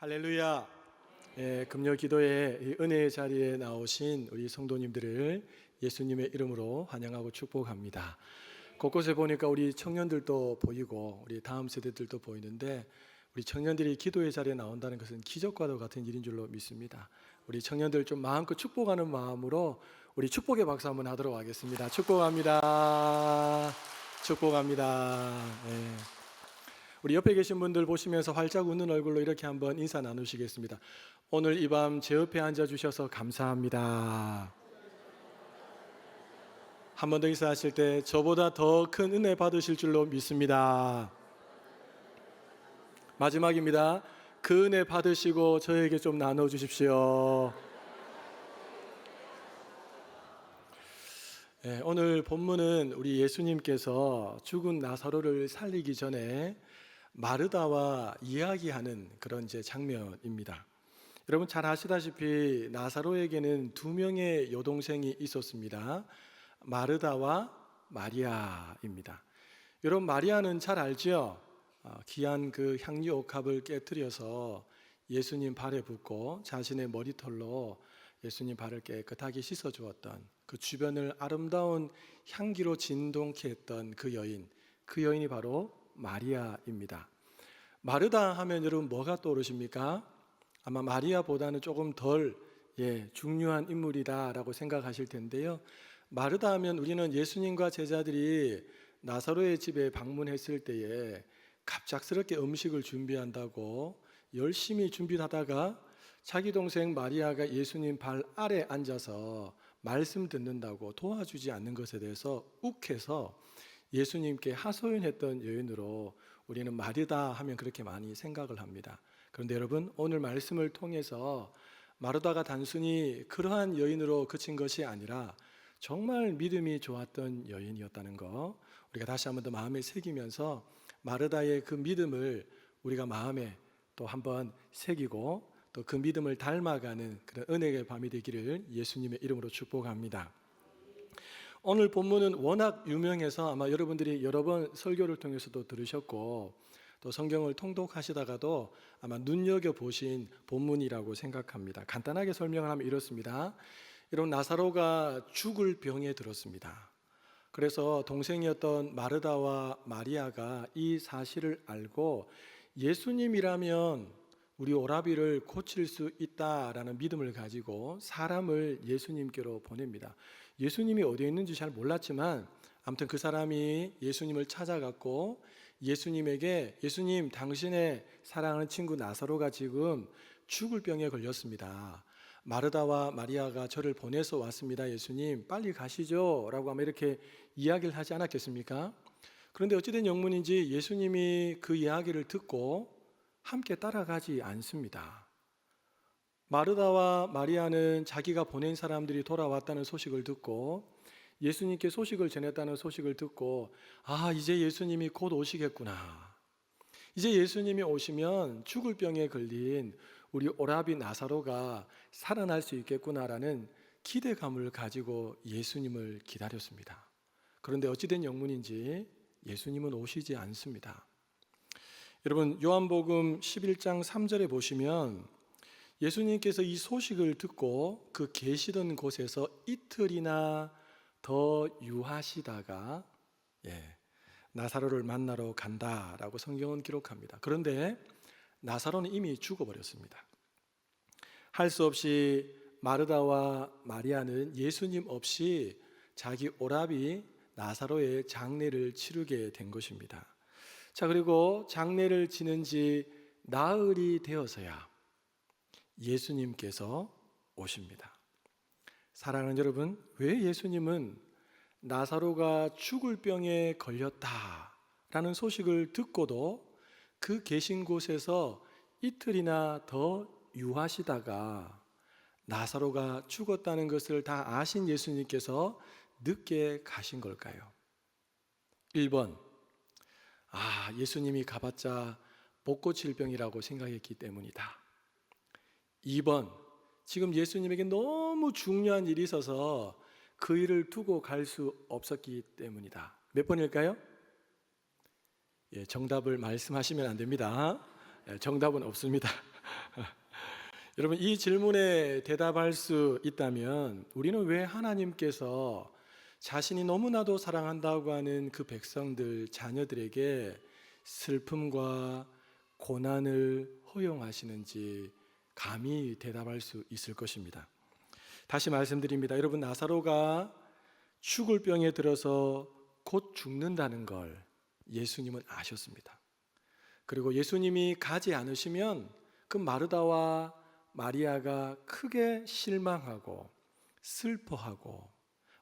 할렐루야. 금요 기도에 이 은혜의 자리에 나오신 우리 성도님들을 예수님의 이름으로 환영하고 축복합니다. 곳곳에 보니까 우리 청년들도 보이고 우리 다음 세대들도 보이는데, 우리 청년들이 기도의 자리에 나온다는 것은 기적과도 같은 일인 줄로 믿습니다. 우리 청년들 좀 마음껏 축복하는 마음으로 우리 축복의 박수 한번 하도록 하겠습니다. 축복합니다. 축복합니다. 우리 옆에 계신 분들 보시면서 활짝 웃는 얼굴로 이렇게 한번 인사 나누시겠습니다. 오늘 이 밤 제 옆에 앉아주셔서 감사합니다. 한 번 더 인사하실 때 저보다 더 큰 은혜 받으실 줄로 믿습니다. 마지막입니다. 그 은혜 받으시고 저에게 좀 나눠주십시오. 오늘 본문은 우리 예수님께서 죽은 나사로를 살리기 전에 마르다와 이야기하는 그런 장면입니다. 여러분 잘 아시다시피 나사로에게는 두 명의 여동생이 있었습니다. 마르다와 마리아입니다. 여러분 마리아는 잘 알죠? 귀한 그 향유 옥합을 깨뜨려서 예수님 발에 붓고 자신의 머리털로 예수님 발을 깨끗하게 씻어 주었던, 그 주변을 아름다운 향기로 진동케 했던 그 여인이 바로 마리아입니다. 마르다 하면 여러분 뭐가 떠오르십니까? 아마 마리아보다는 조금 덜 중요한 인물이다라고 생각하실 텐데요. 마르다 하면 우리는 예수님과 제자들이 나사로의 집에 방문했을 때에 갑작스럽게 음식을 준비한다고 열심히 준비하다가 자기 동생 마리아가 예수님 발 아래 앉아서 말씀 듣는다고 도와주지 않는 것에 대해서 욱해서 예수님께 하소연했던 여인으로 우리는 마르다 하면 그렇게 많이 생각을 합니다. 그런데 여러분 오늘 말씀을 통해서 마르다가 단순히 그러한 여인으로 그친 것이 아니라 정말 믿음이 좋았던 여인이었다는 거, 우리가 다시 한번 더 마음에 새기면서 마르다의 그 믿음을 우리가 마음에 또 한번 새기고 또 그 믿음을 닮아가는 그런 은혜의 밤이 되기를 예수님의 이름으로 축복합니다. 오늘 본문은 워낙 유명해서 아마 여러분들이 여러 번 설교를 통해서도 들으셨고 또 성경을 통독하시다가도 아마 눈여겨보신 본문이라고 생각합니다. 간단하게 설명을 하면 이렇습니다. 이런 나사로가 죽을 병에 들었습니다. 그래서 동생이었던 마르다와 마리아가 이 사실을 알고 예수님이라면 우리 오라비를 고칠 수 있다라는 믿음을 가지고 사람을 예수님께로 보냅니다. 예수님이 어디에 있는지 잘 몰랐지만 아무튼 그 사람이 예수님을 찾아갔고 예수님에게, 예수님 당신의 사랑하는 친구 나사로가 지금 죽을 병에 걸렸습니다. 마르다와 마리아가 저를 보내서 왔습니다. 예수님 빨리 가시죠 라고 아마 이렇게 이야기를 하지 않았겠습니까? 그런데 어찌된 영문인지 예수님이 그 이야기를 듣고 함께 따라가지 않습니다. 마르다와 마리아는 자기가 보낸 사람들이 돌아왔다는 소식을 듣고 예수님께 소식을 전했다는 소식을 듣고 이제 예수님이 곧 오시겠구나, 이제 예수님이 오시면 죽을 병에 걸린 우리 오라비 나사로가 살아날 수 있겠구나라는 기대감을 가지고 예수님을 기다렸습니다. 그런데 어찌된 영문인지 예수님은 오시지 않습니다. 여러분 요한복음 11장 3절에 보시면 예수님께서 이 소식을 듣고 그 계시던 곳에서 이틀이나 더 유하시다가 나사로를 만나러 간다라고 성경은 기록합니다. 그런데 나사로는 이미 죽어버렸습니다. 할 수 없이 마르다와 마리아는 예수님 없이 자기 오라비 나사로의 장례를 치르게 된 것입니다. 자, 그리고 장례를 지는 지 나흘이 되어서야 예수님께서 오십니다. 사랑하는 여러분, 왜 예수님은 나사로가 죽을 병에 걸렸다라는 소식을 듣고도 그 계신 곳에서 이틀이나 더 유하시다가 나사로가 죽었다는 것을 다 아신 예수님께서 늦게 가신 걸까요? 1번, 예수님이 가봤자 못 고칠 병이라고 생각했기 때문이다. 2번, 지금 예수님에게 너무 중요한 일이 있어서 그 일을 두고 갈 수 없었기 때문이다. 몇 번일까요? 정답을 말씀하시면 안 됩니다. 정답은 없습니다. 여러분, 이 질문에 대답할 수 있다면 우리는 왜 하나님께서 자신이 너무나도 사랑한다고 하는 그 백성들, 자녀들에게 슬픔과 고난을 허용하시는지 감히 대답할 수 있을 것입니다. 다시 말씀드립니다. 여러분, 나사로가 죽을 병에 들어서 곧 죽는다는 걸 예수님은 아셨습니다. 그리고 예수님이 가지 않으시면 그 마르다와 마리아가 크게 실망하고 슬퍼하고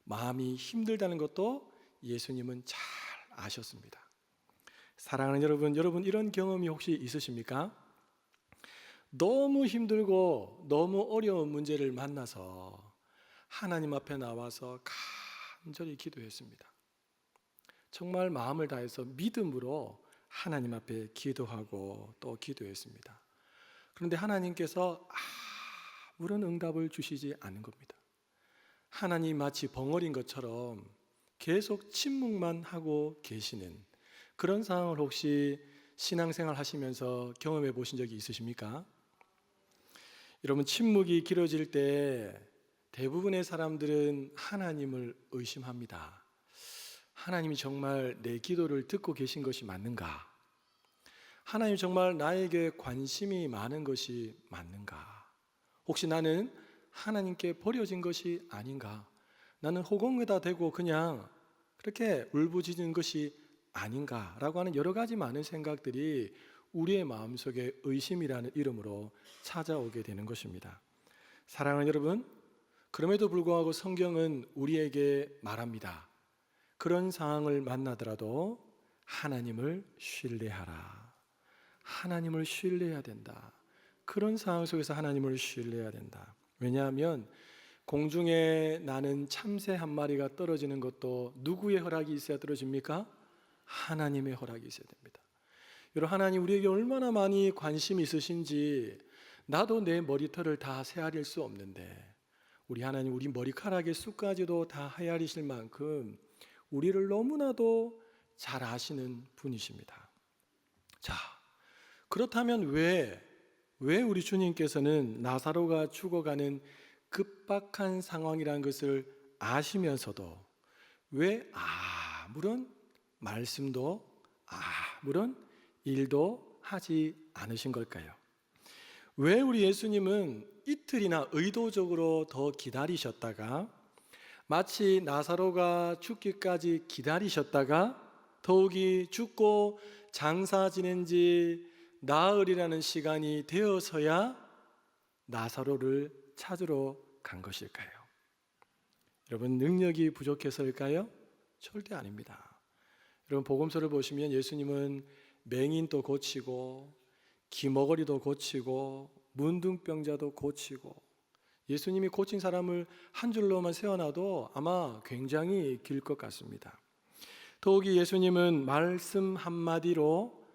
마음이 힘들다는 것도 예수님은 잘 아셨습니다. 사랑하는 여러분 이런 경험이 혹시 있으십니까? 너무 힘들고 너무 어려운 문제를 만나서 하나님 앞에 나와서 간절히 기도했습니다. 정말 마음을 다해서 믿음으로 하나님 앞에 기도하고 또 기도했습니다. 그런데 하나님께서 아무런 응답을 주시지 않은 겁니다. 하나님 마치 벙어린 것처럼 계속 침묵만 하고 계시는 그런 상황을 혹시 신앙생활 하시면서 경험해 보신 적이 있으십니까? 여러분, 침묵이 길어질 때 대부분의 사람들은 하나님을 의심합니다. 하나님이 정말 내 기도를 듣고 계신 것이 맞는가? 하나님이 정말 나에게 관심이 많은 것이 맞는가? 혹시 나는 하나님께 버려진 것이 아닌가? 나는 허공에다 대고 그냥 그렇게 울부짖는 것이 아닌가? 라고 하는 여러 가지 많은 생각들이 우리의 마음속에 의심이라는 이름으로 찾아오게 되는 것입니다. 사랑하는 여러분, 그럼에도 불구하고 성경은 우리에게 말합니다. 그런 상황을 만나더라도 하나님을 신뢰하라. 하나님을 신뢰해야 된다. 그런 상황 속에서 하나님을 신뢰해야 된다. 왜냐하면 공중에 나는 참새 한 마리가 떨어지는 것도 누구의 허락이 있어야 떨어집니까? 하나님의 허락이 있어야 됩니다. 여러분, 하나님 우리에게 얼마나 많이 관심이 있으신지 나도 내 머리털을 다 헤아릴 수 없는데 우리 하나님, 우리 머리카락의 숱까지도 다 헤아리실 만큼 우리를 너무나도 잘 아시는 분이십니다. 자, 그렇다면 왜 우리 주님께서는 나사로가 죽어가는 급박한 상황이라는 것을 아시면서도 왜 아무런 말씀도 아무런 일도 하지 않으신 걸까요? 왜 우리 예수님은 이틀이나 의도적으로 더 기다리셨다가 마치 나사로가 죽기까지 기다리셨다가 더욱이 죽고 장사 지낸 지 나흘이라는 시간이 되어서야 나사로를 찾으러 간 것일까요? 여러분, 능력이 부족해서일까요? 절대 아닙니다. 여러분, 복음서를 보시면 예수님은 맹인도 고치고 기머거리도 고치고 문둥병자도 고치고 예수님이 고친 사람을 한 줄로만 세워놔도 아마 굉장히 길 것 같습니다. 더욱이 예수님은 말씀 한마디로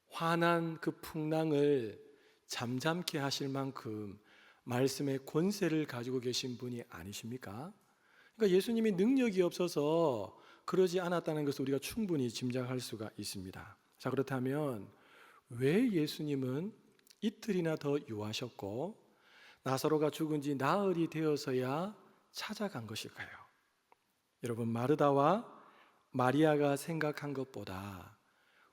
환한 그 풍랑을 잠잠케 하실 만큼 말씀의 권세를 가지고 계신 분이 아니십니까? 그러니까 예수님이 능력이 없어서 그러지 않았다는 것을 우리가 충분히 짐작할 수가 있습니다. 자, 그렇다면 왜 예수님은 이틀이나 더 유하셨고 나사로가 죽은 지 나흘이 되어서야 찾아간 것일까요? 여러분, 마르다와 마리아가 생각한 것보다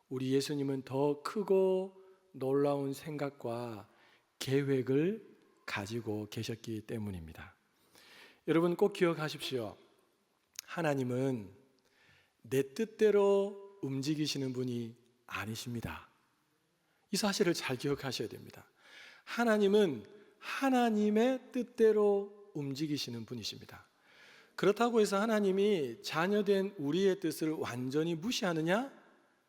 우리 예수님은 더 크고 놀라운 생각과 계획을 가지고 계셨기 때문입니다. 여러분, 꼭 기억하십시오. 하나님은 내 뜻대로 움직이시는 분이 아니십니다. 이 사실을 잘 기억하셔야 됩니다. 하나님은 하나님의 뜻대로 움직이시는 분이십니다. 그렇다고 해서 하나님이 자녀된 우리의 뜻을 완전히 무시하느냐?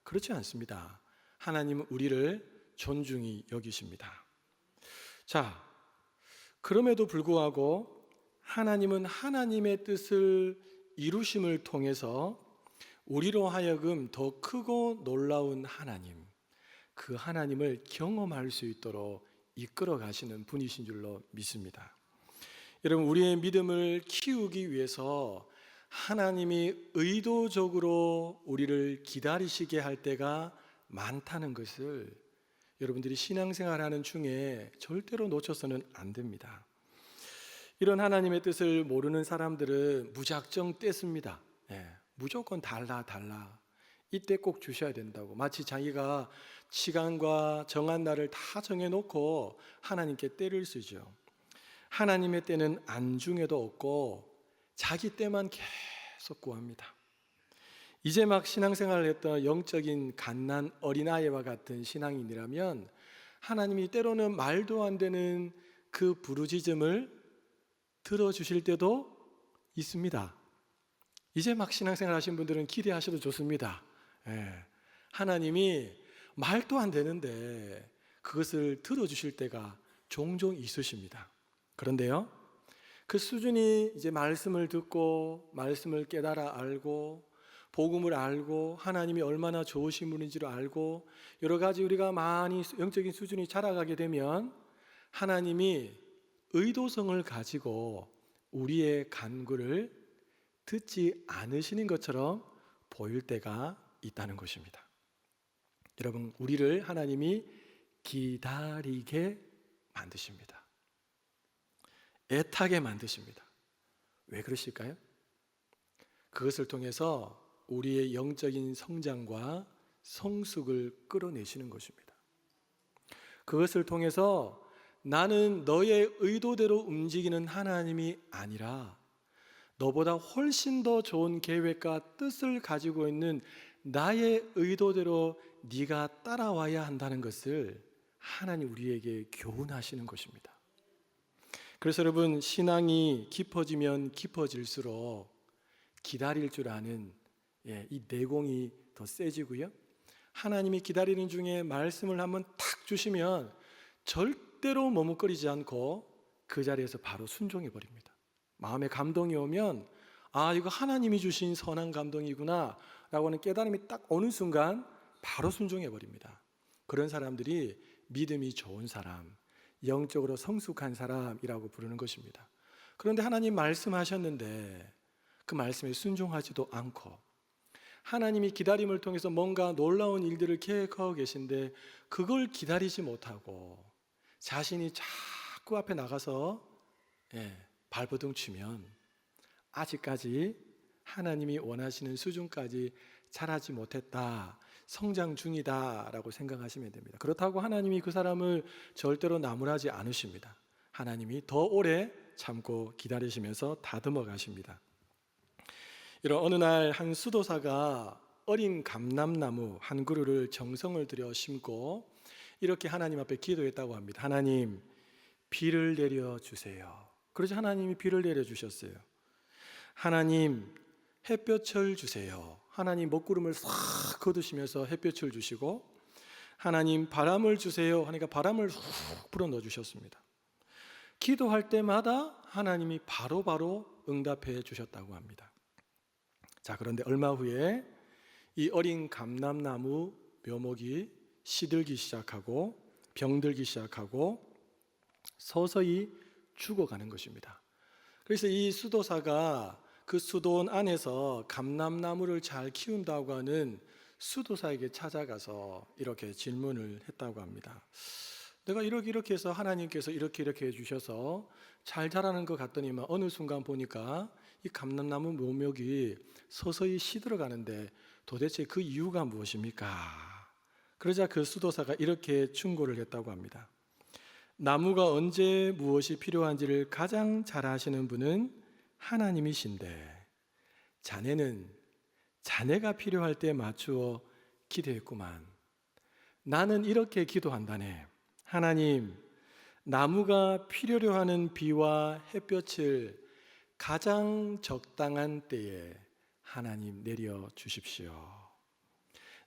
그렇지 않습니다. 하나님은 우리를 존중히 여기십니다. 자, 그럼에도 불구하고 하나님은 하나님의 뜻을 이루심을 통해서 우리로 하여금 더 크고 놀라운 하나님, 그 하나님을 경험할 수 있도록 이끌어 가시는 분이신 줄로 믿습니다. 여러분, 우리의 믿음을 키우기 위해서 하나님이 의도적으로 우리를 기다리시게 할 때가 많다는 것을 여러분들이 신앙생활하는 중에 절대로 놓쳐서는 안 됩니다. 이런 하나님의 뜻을 모르는 사람들은 무작정 떼습니다. 무조건 달라. 이때 꼭 주셔야 된다고. 마치 자기가 시간과 정한 날을 다 정해놓고 하나님께 때를 쓰죠. 하나님의 때는 안중에도 없고 자기 때만 계속 구합니다. 이제 막 신앙생활을 했던 영적인 갓난 어린아이와 같은 신앙인이라면 하나님이 때로는 말도 안 되는 그 부르짖음을 들어주실 때도 있습니다. 이제 막 신앙생활 하신 분들은 기대하셔도 좋습니다. 하나님이 말도 안 되는데 그것을 들어주실 때가 종종 있으십니다. 그런데요, 그 수준이 이제 말씀을 듣고 말씀을 깨달아 알고 복음을 알고 하나님이 얼마나 좋으신 분인지를 알고 여러 가지 우리가 많이 영적인 수준이 자라가게 되면 하나님이 의도성을 가지고 우리의 간구를 듣지 않으시는 것처럼 보일 때가 있다는 것입니다. 여러분, 우리를 하나님이 기다리게 만드십니다. 애타게 만드십니다. 왜 그러실까요? 그것을 통해서 우리의 영적인 성장과 성숙을 끌어내시는 것입니다. 그것을 통해서 나는 너의 의도대로 움직이는 하나님이 아니라 너보다 훨씬 더 좋은 계획과 뜻을 가지고 있는 나의 의도대로 네가 따라와야 한다는 것을 하나님 우리에게 교훈하시는 것입니다. 그래서 여러분, 신앙이 깊어지면 깊어질수록 기다릴 줄 아는 이 내공이 더 세지고요, 하나님이 기다리는 중에 말씀을 한번 탁 주시면 절대로 머뭇거리지 않고 그 자리에서 바로 순종해 버립니다. 마음에 감동이 오면 이거 하나님이 주신 선한 감동이구나 라고 하는 깨달음이 딱 오는 순간 바로 순종해 버립니다. 그런 사람들이 믿음이 좋은 사람, 영적으로 성숙한 사람이라고 부르는 것입니다. 그런데 하나님 말씀하셨는데 그 말씀에 순종하지도 않고 하나님이 기다림을 통해서 뭔가 놀라운 일들을 계획하고 계신데 그걸 기다리지 못하고 자신이 자꾸 앞에 나가서 발버둥 치면 아직까지 하나님이 원하시는 수준까지 자라지 못했다, 성장 중이다 라고 생각하시면 됩니다. 그렇다고 하나님이 그 사람을 절대로 나무라지 않으십니다. 하나님이 더 오래 참고 기다리시면서 다듬어 가십니다. 이런 어느 날 한 수도사가 어린 감람나무 한 그루를 정성을 들여 심고 이렇게 하나님 앞에 기도했다고 합니다. 하나님, 비를 내려주세요. 그러자 하나님이 비를 내려주셨어요. 하나님, 햇볕을 주세요. 하나님 먹구름을 싹 거두시면서 햇볕을 주시고, 하나님 바람을 주세요 하니까 바람을 훅 불어 넣어주셨습니다. 기도할 때마다 하나님이 바로바로 응답해 주셨다고 합니다. 자, 그런데 얼마 후에 이 어린 감람나무 묘목이 시들기 시작하고 병들기 시작하고 서서히 죽어가는 것입니다. 그래서 이 수도사가 그 수도원 안에서 감람나무를 잘 키운다고 하는 수도사에게 찾아가서 이렇게 질문을 했다고 합니다. 내가 이렇게 해서 하나님께서 이렇게 해주셔서 잘 자라는 것 같더니만 어느 순간 보니까 이 감람나무 묘목이 서서히 시들어가는데 도대체 그 이유가 무엇입니까? 그러자 그 수도사가 이렇게 충고를 했다고 합니다. 나무가 언제 무엇이 필요한지를 가장 잘 아시는 분은 하나님이신데 자네는 자네가 필요할 때 맞추어 기도했구만. 나는 이렇게 기도한다네. 하나님, 나무가 필요로 하는 비와 햇볕을 가장 적당한 때에 하나님 내려 주십시오.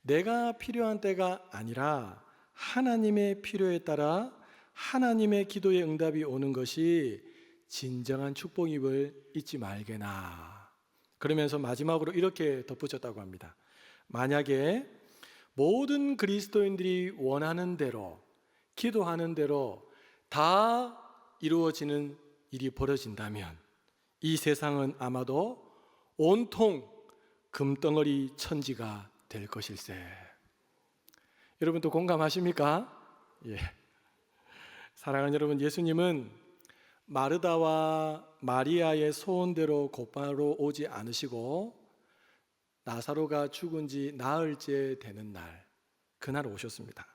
내가 필요한 때가 아니라 하나님의 필요에 따라 하나님의 기도의 응답이 오는 것이 진정한 축복임을 잊지 말게나. 그러면서 마지막으로 이렇게 덧붙였다고 합니다. 만약에 모든 그리스도인들이 원하는 대로, 기도하는 대로 다 이루어지는 일이 벌어진다면 이 세상은 아마도 온통 금덩어리 천지가 될 것일세. 여러분 또 공감하십니까? 예. 사랑하는 여러분, 예수님은 마르다와 마리아의 소원대로 곧바로 오지 않으시고 나사로가 죽은 지 나흘째 되는 날, 그날 오셨습니다.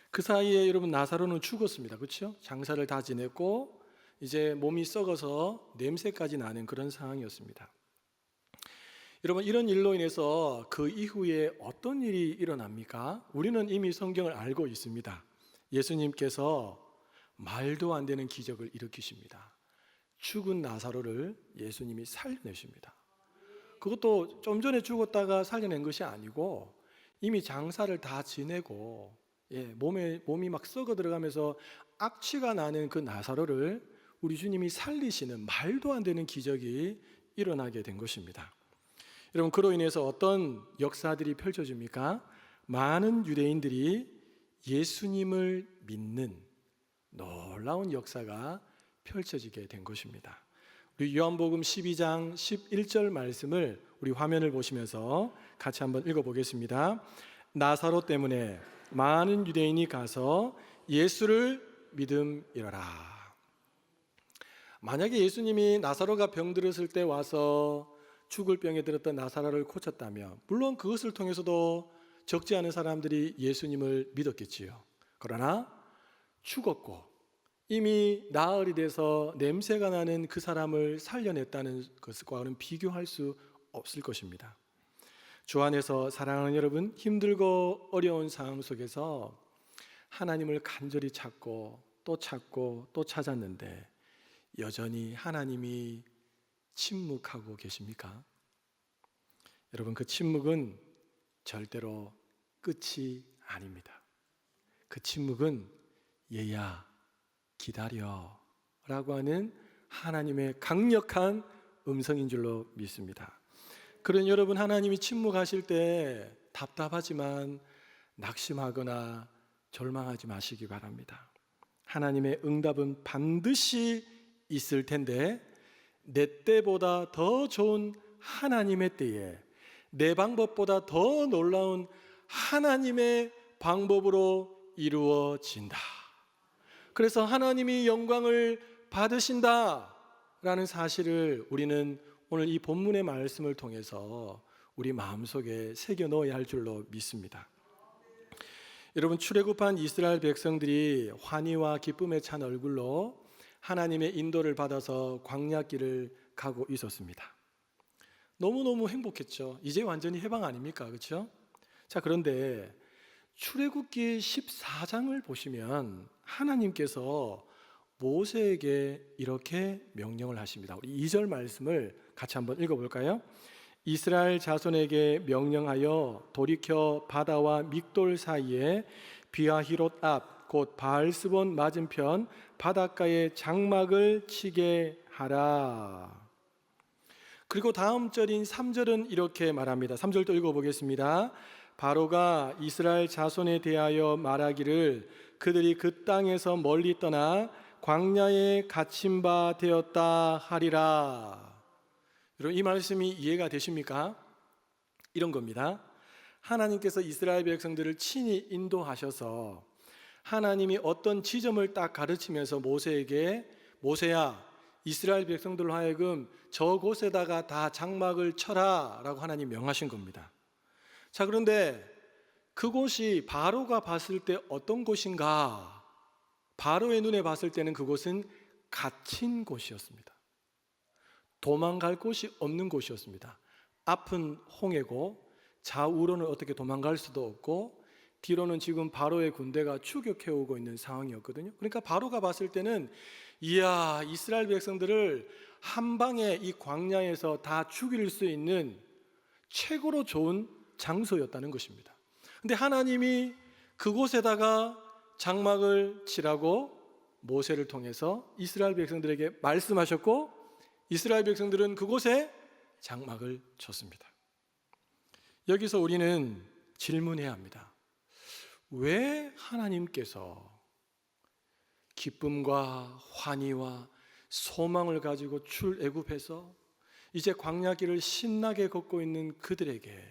그 사이에 여러분 나사로는 죽었습니다. 그렇죠? 장사를 다 지냈고 이제 몸이 썩어서 냄새까지 나는 그런 상황이었습니다. 여러분, 이런 일로 인해서 그 이후에 어떤 일이 일어납니까? 우리는 이미 성경을 알고 있습니다. 예수님께서 말도 안 되는 기적을 일으키십니다. 죽은 나사로를 예수님이 살려내십니다. 그것도 좀 전에 죽었다가 살려낸 것이 아니고 이미 장사를 다 지내고 몸이 막 썩어 들어가면서 악취가 나는 그 나사로를 우리 주님이 살리시는 말도 안 되는 기적이 일어나게 된 것입니다. 여러분, 그로 인해서 어떤 역사들이 펼쳐집니까? 많은 유대인들이 예수님을 믿는 놀라운 역사가 펼쳐지게 된 것입니다. 우리 요한복음 12장 11절 말씀을 우리 화면을 보시면서 같이 한번 읽어보겠습니다. 나사로 때문에 많은 유대인이 가서 예수를 믿음이러라. 만약에 예수님이 나사로가 병들었을 때 와서 죽을 병에 들었던 나사로를 고쳤다면 물론 그것을 통해서도 적지 않은 사람들이 예수님을 믿었겠지요. 그러나 죽었고 이미 나흘이 돼서 냄새가 나는 그 사람을 살려냈다는 것과는 비교할 수 없을 것입니다. 주 안에서 사랑하는 여러분, 힘들고 어려운 상황 속에서 하나님을 간절히 찾고 또 찾았는데 여전히 하나님이 침묵하고 계십니까? 여러분, 그 침묵은 절대로 끝이 아닙니다. 그 침묵은 얘야 기다려 라고 하는 하나님의 강력한 음성인 줄로 믿습니다. 그런 여러분, 하나님이 침묵하실 때 답답하지만 낙심하거나 절망하지 마시기 바랍니다. 하나님의 응답은 반드시 있을 텐데 내 때보다 더 좋은 하나님의 때에 내 방법보다 더 놀라운 하나님의 방법으로 이루어진다. 그래서 하나님이 영광을 받으신다라는 사실을 우리는 오늘 이 본문의 말씀을 통해서 우리 마음속에 새겨 넣어야 할 줄로 믿습니다. 여러분, 출애굽한 이스라엘 백성들이 환희와 기쁨에 찬 얼굴로 하나님의 인도를 받아서 광야길을 가고 있었습니다. 너무너무 행복했죠. 이제 완전히 해방 아닙니까? 그렇죠? 자, 그런데 출애굽기 14장을 보시면 하나님께서 모세에게 이렇게 명령을 하십니다. 우리 2절 말씀을 같이 한번 읽어볼까요? 이스라엘 자손에게 명령하여 돌이켜 바다와 믹돌 사이에 비하히롯 앞 곧 바알스본 맞은편 바닷가에 장막을 치게 하라. 그리고 다음 절인 3절은 이렇게 말합니다. 3절도 읽어보겠습니다. 바로가 이스라엘 자손에 대하여 말하기를 그들이 그 땅에서 멀리 떠나 광야에 갇힌 바 되었다 하리라. 여러분, 이 말씀이 이해가 되십니까? 이런 겁니다. 하나님께서 이스라엘 백성들을 친히 인도하셔서 하나님이 어떤 지점을 딱 가르치면서 모세에게 모세야, 이스라엘 백성들로 하여금 저곳에다가 다 장막을 쳐라 라고 하나님 명하신 겁니다. 자, 그런데 그곳이 바로가 봤을 때 어떤 곳인가? 바로의 눈에 봤을 때는 그곳은 갇힌 곳이었습니다. 도망갈 곳이 없는 곳이었습니다. 앞은 홍해고 좌우로는 어떻게 도망갈 수도 없고 뒤로는 지금 바로의 군대가 추격해오고 있는 상황이었거든요. 그러니까 바로가 봤을 때는 이야, 이스라엘 백성들을 한 방에 이 광야에서 다 죽일 수 있는 최고로 좋은 장소였다는 것입니다. 근데 하나님이 그곳에다가 장막을 치라고 모세를 통해서 이스라엘 백성들에게 말씀하셨고 이스라엘 백성들은 그곳에 장막을 쳤습니다. 여기서 우리는 질문해야 합니다. 왜 하나님께서 기쁨과 환희와 소망을 가지고 출애굽해서 이제 광야길을 신나게 걷고 있는 그들에게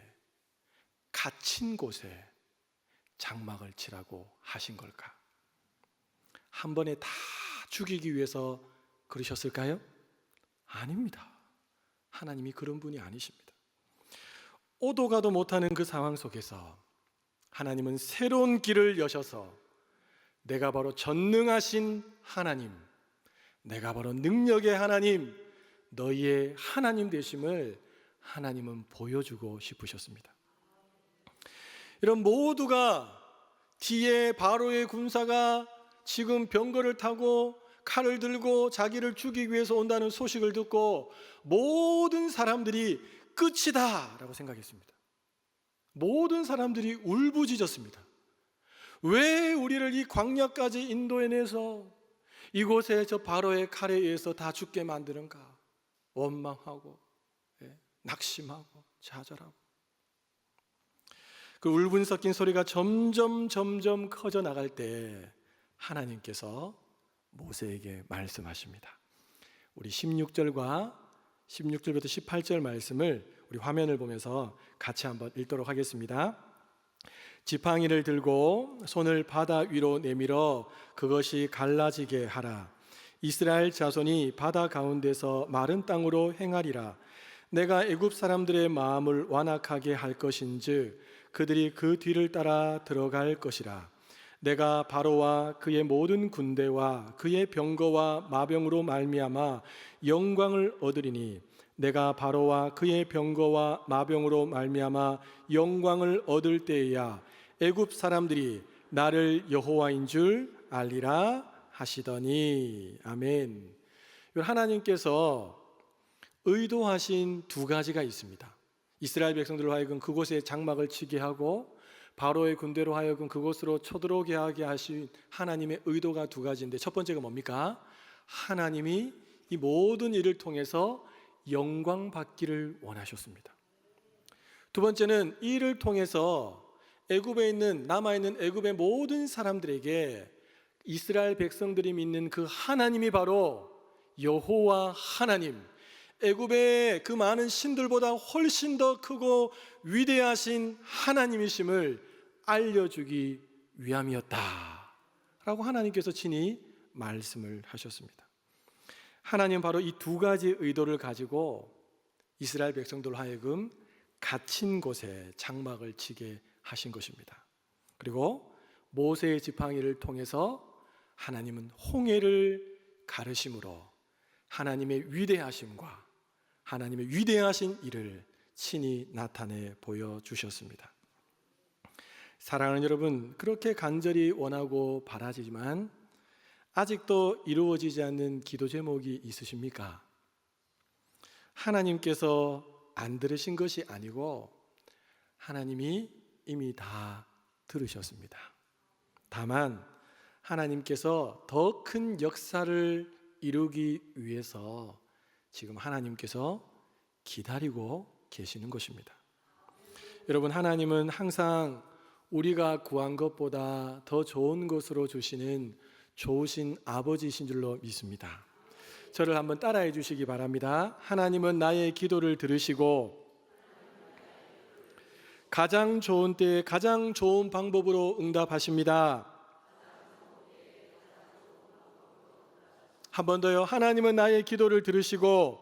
갇힌 곳에 장막을 치라고 하신 걸까? 한 번에 다 죽이기 위해서 그러셨을까요? 아닙니다. 하나님이 그런 분이 아니십니다. 오도 가도 못하는 그 상황 속에서 하나님은 새로운 길을 여셔서 내가 바로 전능하신 하나님, 내가 바로 능력의 하나님, 너희의 하나님 되심을 하나님은 보여주고 싶으셨습니다. 이런 모두가 뒤에 바로의 군사가 지금 병거를 타고 칼을 들고 자기를 죽이기 위해서 온다는 소식을 듣고 모든 사람들이 끝이다 라고 생각했습니다. 모든 사람들이 울부짖었습니다. 왜 우리를 이 광야까지 인도해내서 이곳에 저 바로의 칼에 의해서 다 죽게 만드는가? 원망하고 낙심하고 좌절하고 그 울분 섞인 소리가 점점 커져 나갈 때 하나님께서 모세에게 말씀하십니다. 우리 16절부터 18절 말씀을 우리 화면을 보면서 같이 한번 읽도록 하겠습니다. 지팡이를 들고 손을 바다 위로 내밀어 그것이 갈라지게 하라. 이스라엘 자손이 바다 가운데서 마른 땅으로 행하리라. 내가 애굽 사람들의 마음을 완악하게 할 것인즉 그들이 그 뒤를 따라 들어갈 것이라. 내가 바로와 그의 모든 군대와 그의 병거와 마병으로 말미암아 영광을 얻으리니 내가 바로와 그의 병거와 마병으로 말미암아 영광을 얻을 때에야 애굽 사람들이 나를 여호와인 줄 알리라 하시더니. 아멘. 하나님께서 의도하신 두 가지가 있습니다. 이스라엘 백성들로 하여금 그곳에 장막을 치게 하고 바로의 군대로 하여금 그곳으로 쳐들어오게 하게 하신 하나님의 의도가 두 가지인데, 첫 번째가 뭡니까? 하나님이 이 모든 일을 통해서 영광 받기를 원하셨습니다. 두 번째는 이 일을 통해서 애굽에 있는 남아있는 애굽의 모든 사람들에게 이스라엘 백성들이 믿는 그 하나님이 바로 여호와 하나님, 애굽의 그 많은 신들보다 훨씬 더 크고 위대하신 하나님이심을 알려주기 위함이었다 라고 하나님께서 친히 말씀을 하셨습니다. 하나님 바로 이 두 가지 의도를 가지고 이스라엘 백성들로 하여금 갇힌 곳에 장막을 치게 하신 것입니다. 그리고 모세의 지팡이를 통해서 하나님은 홍해를 가르심으로 하나님의 위대하심과 하나님의 위대하신 일을 친히 나타내 보여주셨습니다. 사랑하는 여러분, 그렇게 간절히 원하고 바라지만 아직도 이루어지지 않는 기도 제목이 있으십니까? 하나님께서 안 들으신 것이 아니고 하나님이 이미 다 들으셨습니다. 다만 하나님께서 더 큰 역사를 이루기 위해서 지금 하나님께서 기다리고 계시는 것입니다. 여러분, 하나님은 항상 우리가 구한 것보다 더 좋은 것으로 주시는 좋으신 아버지이신 줄로 믿습니다. 저를 한번 따라해 주시기 바랍니다. 하나님은 나의 기도를 들으시고 가장 좋은 때에 가장 좋은 방법으로 응답하십니다. 한 번 더요. 하나님은 나의 기도를 들으시고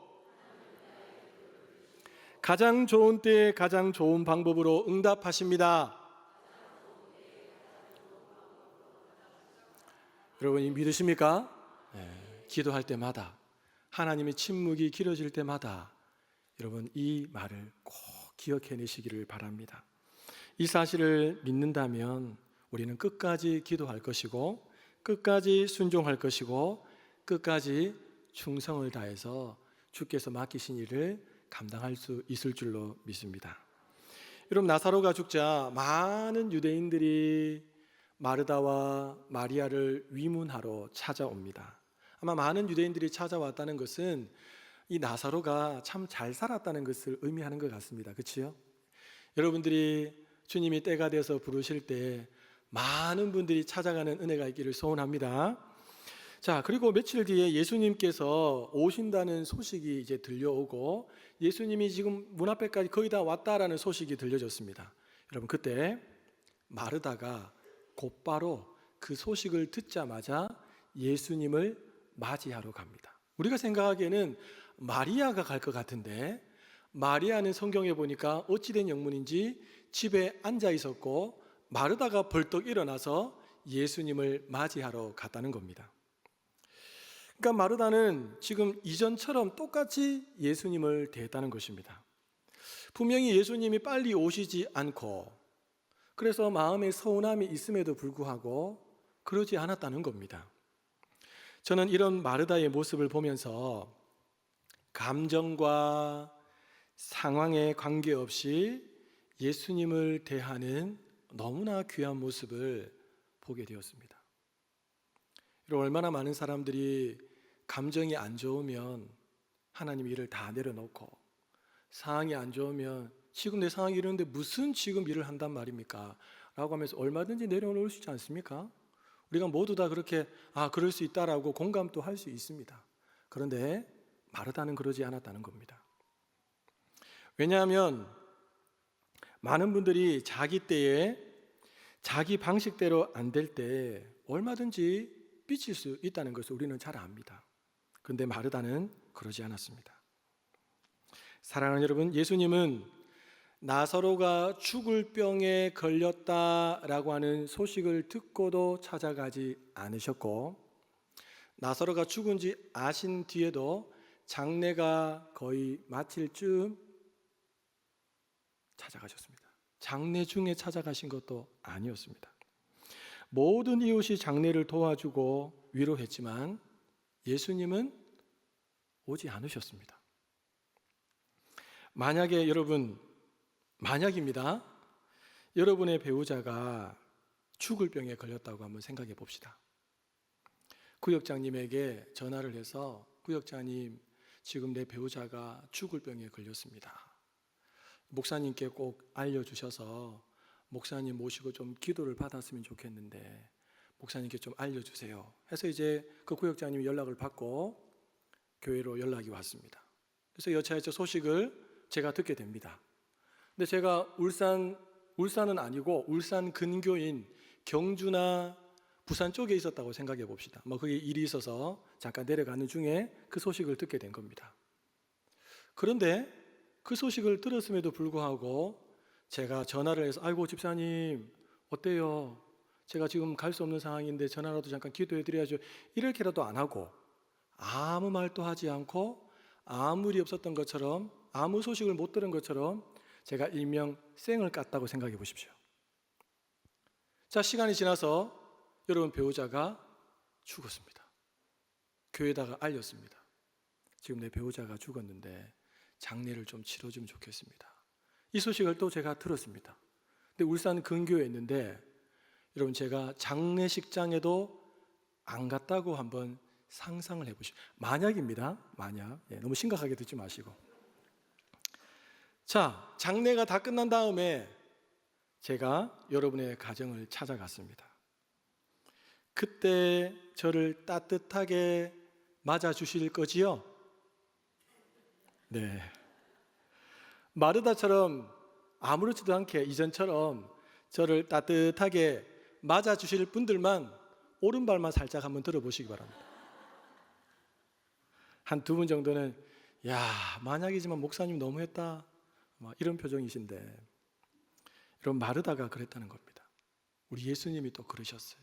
가장 좋은 때에 가장 좋은 방법으로 응답하십니다. 여러분, 믿으십니까? 기도할 때마다, 하나님의 침묵이 길어질 때마다 여러분 이 말을 꼭 기억해내시기를 바랍니다. 이 사실을 믿는다면 우리는 끝까지 기도할 것이고 끝까지 순종할 것이고 끝까지 충성을 다해서 주께서 맡기신 일을 감당할 수 있을 줄로 믿습니다. 여러분, 나사로가 죽자 많은 유대인들이 마르다와 마리아를 위문하러 찾아옵니다. 아마 많은 유대인들이 찾아왔다는 것은 이 나사로가 참 잘 살았다는 것을 의미하는 것 같습니다. 그렇지요? 여러분들이 주님이 때가 돼서 부르실 때 많은 분들이 찾아가는 은혜가 있기를 소원합니다. 자, 그리고 며칠 뒤에 예수님께서 오신다는 소식이 이제 들려오고 예수님이 지금 문 앞에까지 거의 다 왔다라는 소식이 들려졌습니다. 여러분, 그때 마르다가 곧바로 그 소식을 듣자마자 예수님을 맞이하러 갑니다. 우리가 생각하기에는 마리아가 갈 것 같은데, 마리아는 성경에 보니까 어찌된 영문인지 집에 앉아 있었고 마르다가 벌떡 일어나서 예수님을 맞이하러 갔다는 겁니다. 그러니까 마르다는 지금 이전처럼 똑같이 예수님을 대했다는 것입니다. 분명히 예수님이 빨리 오시지 않고, 그래서 마음에 서운함이 있음에도 불구하고 그러지 않았다는 겁니다. 저는 이런 마르다의 모습을 보면서 감정과 상황에 관계없이 예수님을 대하는 너무나 귀한 모습을 보게 되었습니다. 얼마나 많은 사람들이 감정이 안 좋으면 하나님 일을 다 내려놓고, 상황이 안 좋으면 지금 내 상황이 이러는데 무슨 지금 일을 한단 말입니까? 라고 하면서 얼마든지 내려놓을 수 있지 않습니까? 우리가 모두 다 그렇게 그럴 수 있다라고 공감도 할 수 있습니다. 그런데 마르다는 그러지 않았다는 겁니다. 왜냐하면 많은 분들이 자기 때에 자기 방식대로 안 될 때 얼마든지 삐칠 수 있다는 것을 우리는 잘 압니다. 그런데 마르다는 그러지 않았습니다. 사랑하는 여러분, 예수님은 나사로가 죽을 병에 걸렸다라고 하는 소식을 듣고도 찾아가지 않으셨고, 나사로가 죽은지 아신 뒤에도 장례가 거의 마칠 즈음 찾아가셨습니다. 장례 중에 찾아가신 것도 아니었습니다. 모든 이웃이 장례를 도와주고 위로했지만 예수님은 오지 않으셨습니다. 만약에 만약입니다. 여러분의 배우자가 죽을 병에 걸렸다고 한번 생각해 봅시다. 구역장님에게 전화를 해서, 구역장님, 지금 내 배우자가 죽을 병에 걸렸습니다. 목사님께 꼭 알려주셔서 목사님 모시고 좀 기도를 받았으면 좋겠는데 목사님께 좀 알려주세요 해서 이제 그 구역장님이 연락을 받고 교회로 연락이 왔습니다. 그래서 여차여차 소식을 제가 듣게 됩니다. 근데 제가 울산은 아니고 울산 근교인 경주나 부산 쪽에 있었다고 생각해 봅시다. 거기 일이 있어서 잠깐 내려가는 중에 그 소식을 듣게 된 겁니다. 그런데 그 소식을 들었음에도 불구하고 제가 전화를 해서, 아이고 집사님 어때요? 제가 지금 갈 수 없는 상황인데 전화라도 잠깐 기도해 드려야죠, 이렇게라도 안 하고 아무 말도 하지 않고 아무 일이 없었던 것처럼, 아무 소식을 못 들은 것처럼 제가 일명 쌩을 깠다고 생각해 보십시오. 자, 시간이 지나서 여러분 배우자가 죽었습니다. 교회에다가 알렸습니다. 지금 내 배우자가 죽었는데 장례를 좀 치러주면 좋겠습니다. 이 소식을 또 제가 들었습니다. 근데 울산 근교에 있는데 여러분, 제가 장례식장에도 안 갔다고 한번 상상을 해보십시오. 만약입니다. 만약. 너무 심각하게 듣지 마시고. 자, 장례가 다 끝난 다음에 제가 여러분의 가정을 찾아갔습니다. 그때 저를 따뜻하게 맞아주실 거지요? 네. 마르다처럼 아무렇지도 않게 이전처럼 저를 따뜻하게 맞아주실 분들만 오른발만 살짝 한번 들어보시기 바랍니다. 한 두 분 정도는 만약이지만 목사님 너무했다, 이런 표정이신데, 여러분, 마르다가 그랬다는 겁니다. 우리 예수님이 또 그러셨어요.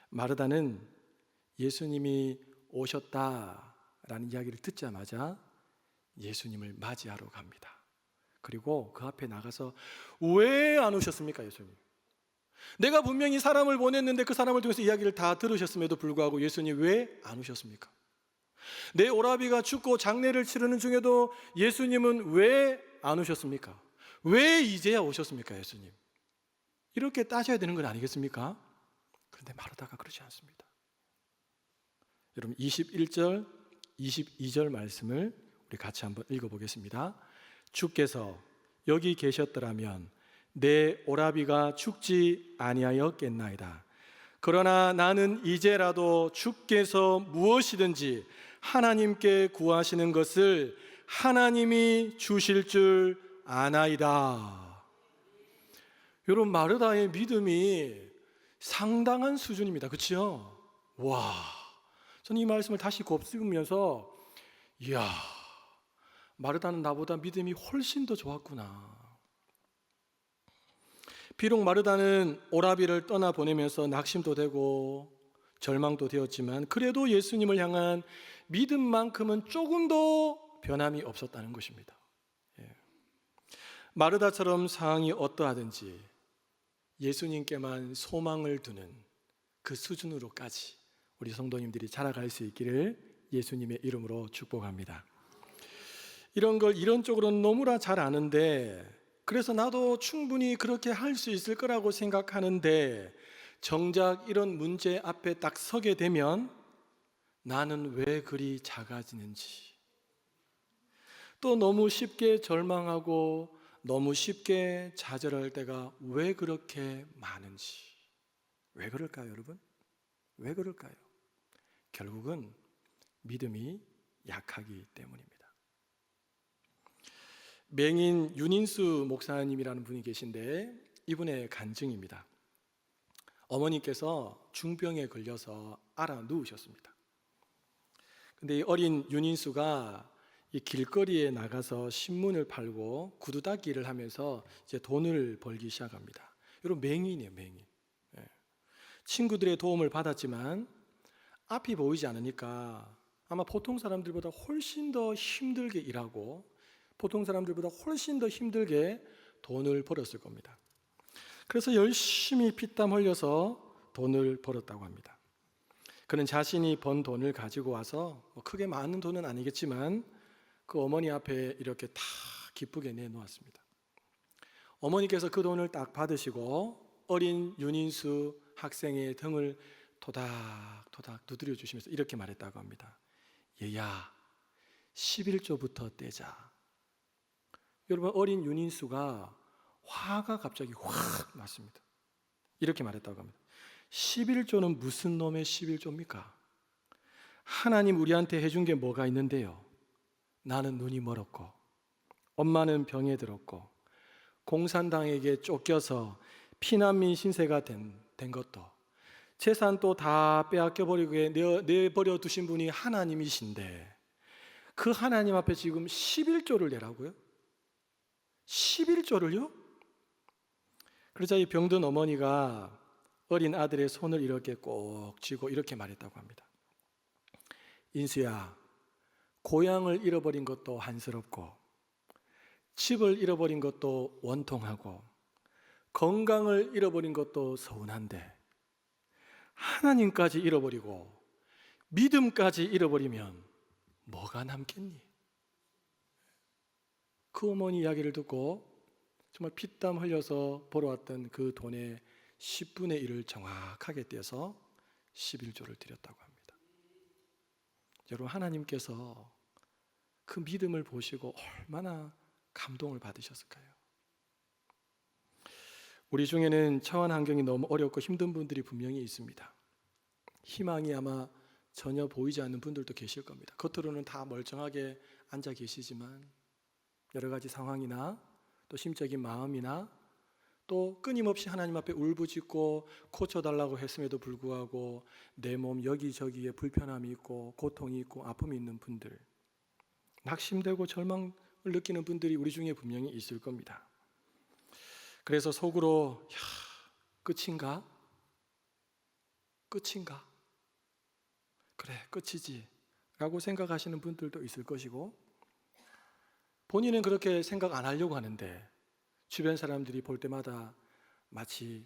마르다는 예수님이 오셨다라는 이야기를 듣자마자 예수님을 맞이하러 갑니다. 그리고 그 앞에 나가서, 왜 안 오셨습니까 예수님? 내가 분명히 사람을 보냈는데 그 사람을 통해서 이야기를 다 들으셨음에도 불구하고 예수님 왜 안 오셨습니까? 내 오라비가 죽고 장례를 치르는 중에도 예수님은 왜 안 오셨습니까? 왜 이제야 오셨습니까 예수님? 이렇게 따져야 되는 건 아니겠습니까? 그런데 마르다가 그러지 않습니다. 여러분, 21절 22절 말씀을 우리 같이 한번 읽어보겠습니다. 주께서 여기 계셨더라면 내 오라비가 죽지 아니하였겠나이다. 그러나 나는 이제라도 주께서 무엇이든지 하나님께 구하시는 것을 하나님이 주실 줄 아나이다. 여러분, 마르다의 믿음이 상당한 수준입니다. 그렇죠? 와, 저는 이 말씀을 다시 곱씹으면서 이야, 마르다는 나보다 믿음이 훨씬 더 좋았구나. 비록 마르다는 오라비를 떠나보내면서 낙심도 되고 절망도 되었지만 그래도 예수님을 향한 믿음만큼은 조금도 변함이 없었다는 것입니다. 예. 마르다처럼 상황이 어떠하든지 예수님께만 소망을 두는 그 수준으로까지 우리 성도님들이 자라갈 수 있기를 예수님의 이름으로 축복합니다. 이런 걸 이론적으로는 너무나 잘 아는데, 그래서 나도 충분히 그렇게 할 수 있을 거라고 생각하는데 정작 이런 문제 앞에 딱 서게 되면 나는 왜 그리 작아지는지, 또 너무 쉽게 절망하고 너무 쉽게 좌절할 때가 왜 그렇게 많은지. 왜 그럴까요, 여러분? 왜 그럴까요? 결국은 믿음이 약하기 때문입니다. 맹인 윤인수 목사님이라는 분이 계신데 이분의 간증입니다. 어머니께서 중병에 걸려서 알아 누우셨습니다. 근데 이 어린 윤인수가 이 길거리에 나가서 신문을 팔고 구두 닦기를 하면서 이제 돈을 벌기 시작합니다. 여러분, 맹인이에요, 맹인. 예. 친구들의 도움을 받았지만 앞이 보이지 않으니까 아마 보통 사람들보다 훨씬 더 힘들게 일하고 보통 사람들보다 훨씬 더 힘들게 돈을 벌었을 겁니다. 그래서 열심히 피땀 흘려서 돈을 벌었다고 합니다. 그는 자신이 번 돈을 가지고 와서 크게 많은 돈은 아니겠지만 그 어머니 앞에 이렇게 다 기쁘게 내놓았습니다. 어머니께서 그 돈을 딱 받으시고 어린 윤인수 학생의 등을 토닥토닥 두드려 주시면서 이렇게 말했다고 합니다. 얘야, 11조부터 떼자. 여러분, 어린 윤인수가 화가 갑자기 확 났습니다. 이렇게 말했다고 합니다. 11조는 무슨 놈의 11조입니까? 하나님 우리한테 해준 게 뭐가 있는데요? 나는 눈이 멀었고 엄마는 병에 들었고 공산당에게 쫓겨서 피난민 신세가 된 것도, 재산 또 다 빼앗겨버리고 내버려 두신 분이 하나님이신데 그 하나님 앞에 지금 11조를 내라고요? 11조를요? 그러자 이 병든 어머니가 어린 아들의 손을 이렇게 꼭 쥐고 이렇게 말했다고 합니다. 인수야, 고향을 잃어버린 것도 한스럽고 집을 잃어버린 것도 원통하고 건강을 잃어버린 것도 서운한데 하나님까지 잃어버리고 믿음까지 잃어버리면 뭐가 남겠니? 그 어머니 이야기를 듣고 정말 피땀 흘려서 벌어왔던 그 돈의 10분의 1을 정확하게 떼서 11조를 드렸다고 합니다. 여러분, 하나님께서 그 믿음을 보시고 얼마나 감동을 받으셨을까요? 우리 중에는 처한 환경이 너무 어렵고 힘든 분들이 분명히 있습니다. 희망이 아마 전혀 보이지 않는 분들도 계실 겁니다. 겉으로는 다 멀쩡하게 앉아 계시지만 여러 가지 상황이나 또 심적인 마음이나 또 끊임없이 하나님 앞에 울부짖고 고쳐달라고 했음에도 불구하고 내 몸 여기저기에 불편함이 있고 고통이 있고 아픔이 있는 분들, 낙심되고 절망을 느끼는 분들이 우리 중에 분명히 있을 겁니다. 그래서 속으로 끝인가? 끝인가? 그래, 끝이지 라고 생각하시는 분들도 있을 것이고, 본인은 그렇게 생각 안 하려고 하는데 주변 사람들이 볼 때마다 마치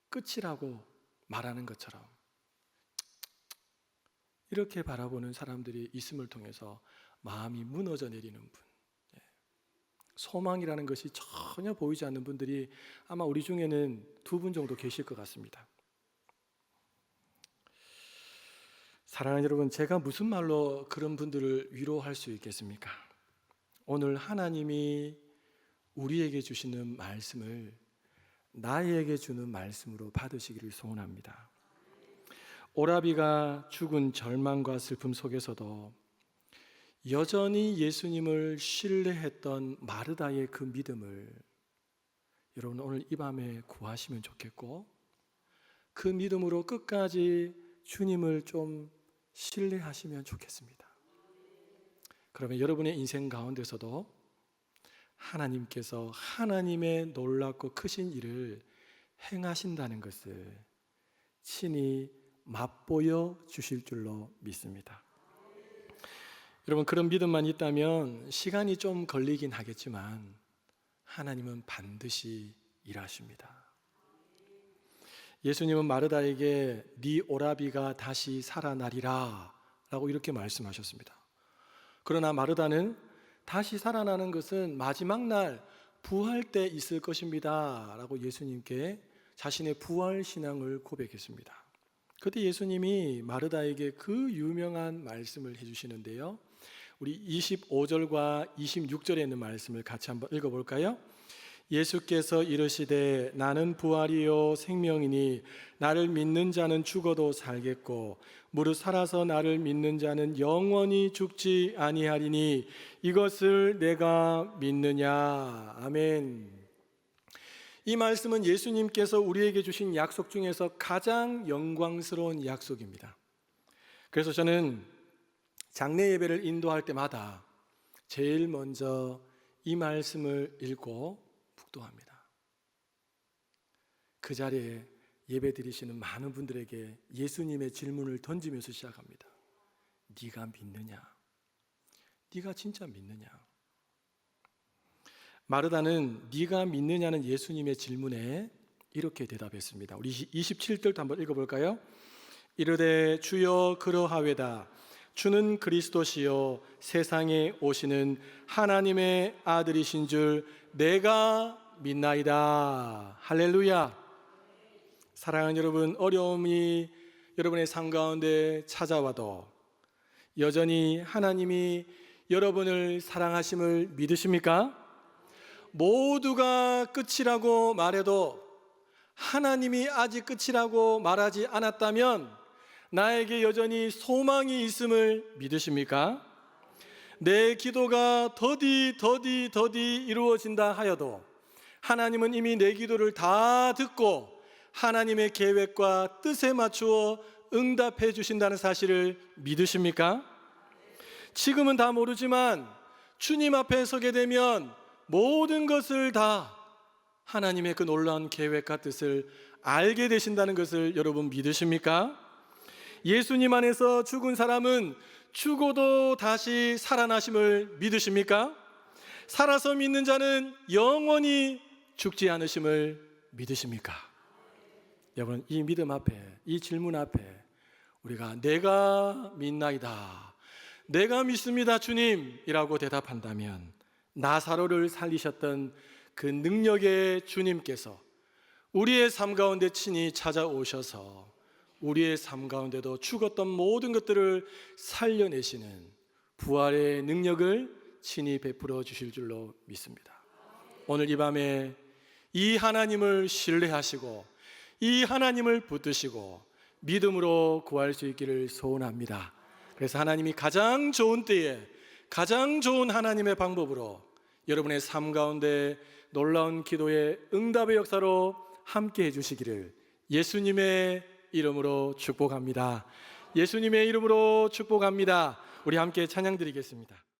끝이라고 말하는 것처럼 이렇게 바라보는 사람들이 있음을 통해서 마음이 무너져 내리는 분, 소망이라는 것이 전혀 보이지 않는 분들이 아마 우리 중에는 2분 정도 계실 것 같습니다. 사랑하는 여러분, 제가 무슨 말로 그런 분들을 위로할 수 있겠습니까? 오늘 하나님이 우리에게 주시는 말씀을 나에게 주는 말씀으로 받으시기를 소원합니다. 오라비가 죽은 절망과 슬픔 속에서도 여전히 예수님을 신뢰했던 마르다의 그 믿음을 여러분 오늘 이 밤에 구하시면 좋겠고, 그 믿음으로 끝까지 주님을 좀 신뢰하시면 좋겠습니다. 그러면 여러분의 인생 가운데서도 하나님께서 하나님의 놀랍고 크신 일을 행하신다는 것을 친히 맛보여 주실 줄로 믿습니다. 여러분, 그런 믿음만 있다면 시간이 좀 걸리긴 하겠지만 하나님은 반드시 일하십니다. 예수님은 마르다에게 네 오라비가 다시 살아나리라 라고 이렇게 말씀하셨습니다. 그러나 마르다는 다시 살아나는 것은 마지막 날 부활 때 있을 것입니다 라고 예수님께 자신의 부활 신앙을 고백했습니다. 그때 예수님이 마르다에게 그 유명한 말씀을 해주시는데요, 우리 25절과 26절에 있는 말씀을 같이 한번 읽어볼까요? 예수께서 이르시되 나는 부활이요 생명이니 나를 믿는 자는 죽어도 살겠고 무릇 살아서 나를 믿는 자는 영원히 죽지 아니하리니 이것을 내가 믿느냐. 아멘. 이 말씀은 예수님께서 우리에게 주신 약속 중에서 가장 영광스러운 약속입니다. 그래서 저는 장례 예배를 인도할 때마다 제일 먼저 이 말씀을 읽고 묵도합니다. 그 자리에 예배 드리시는 많은 분들에게 예수님의 질문을 던지면서 시작합니다. 네가 믿느냐? 네가 진짜 믿느냐? 마르다는 네가 믿느냐는 예수님의 질문에 이렇게 대답했습니다. 우리 27절도 한번 읽어볼까요? 이르되 주여 그러하외다. 주는 그리스도시요 세상에 오시는 하나님의 아들이신 줄 내가 믿나이다. 할렐루야. 사랑하는 여러분, 어려움이 여러분의 삶 가운데 찾아와도 여전히 하나님이 여러분을 사랑하심을 믿으십니까? 모두가 끝이라고 말해도 하나님이 아직 끝이라고 말하지 않았다면 나에게 여전히 소망이 있음을 믿으십니까? 내 기도가 더디 이루어진다 하여도 하나님은 이미 내 기도를 다 듣고 하나님의 계획과 뜻에 맞추어 응답해 주신다는 사실을 믿으십니까? 지금은 다 모르지만 주님 앞에 서게 되면 모든 것을 다 하나님의 그 놀라운 계획과 뜻을 알게 되신다는 것을 여러분 믿으십니까? 예수님 안에서 죽은 사람은 죽어도 다시 살아나심을 믿으십니까? 살아서 믿는 자는 영원히 죽지 않으심을 믿으십니까? 여러분, 이 믿음 앞에, 이 질문 앞에 우리가 내가 믿나이다, 내가 믿습니다 주님이라고 대답한다면 나사로를 살리셨던 그 능력의 주님께서 우리의 삶 가운데 친히 찾아오셔서 우리의 삶 가운데도 죽었던 모든 것들을 살려내시는 부활의 능력을 친히 베풀어 주실 줄로 믿습니다. 오늘 이 밤에 이 하나님을 신뢰하시고 이 하나님을 붙드시고 믿음으로 구할 수 있기를 소원합니다. 그래서 하나님이 가장 좋은 때에 가장 좋은 하나님의 방법으로 여러분의 삶 가운데 놀라운 기도의 응답의 역사로 함께 해주시기를 예수님의 이름으로 축복합니다. 예수님의 이름으로 축복합니다. 우리 함께 찬양 드리겠습니다.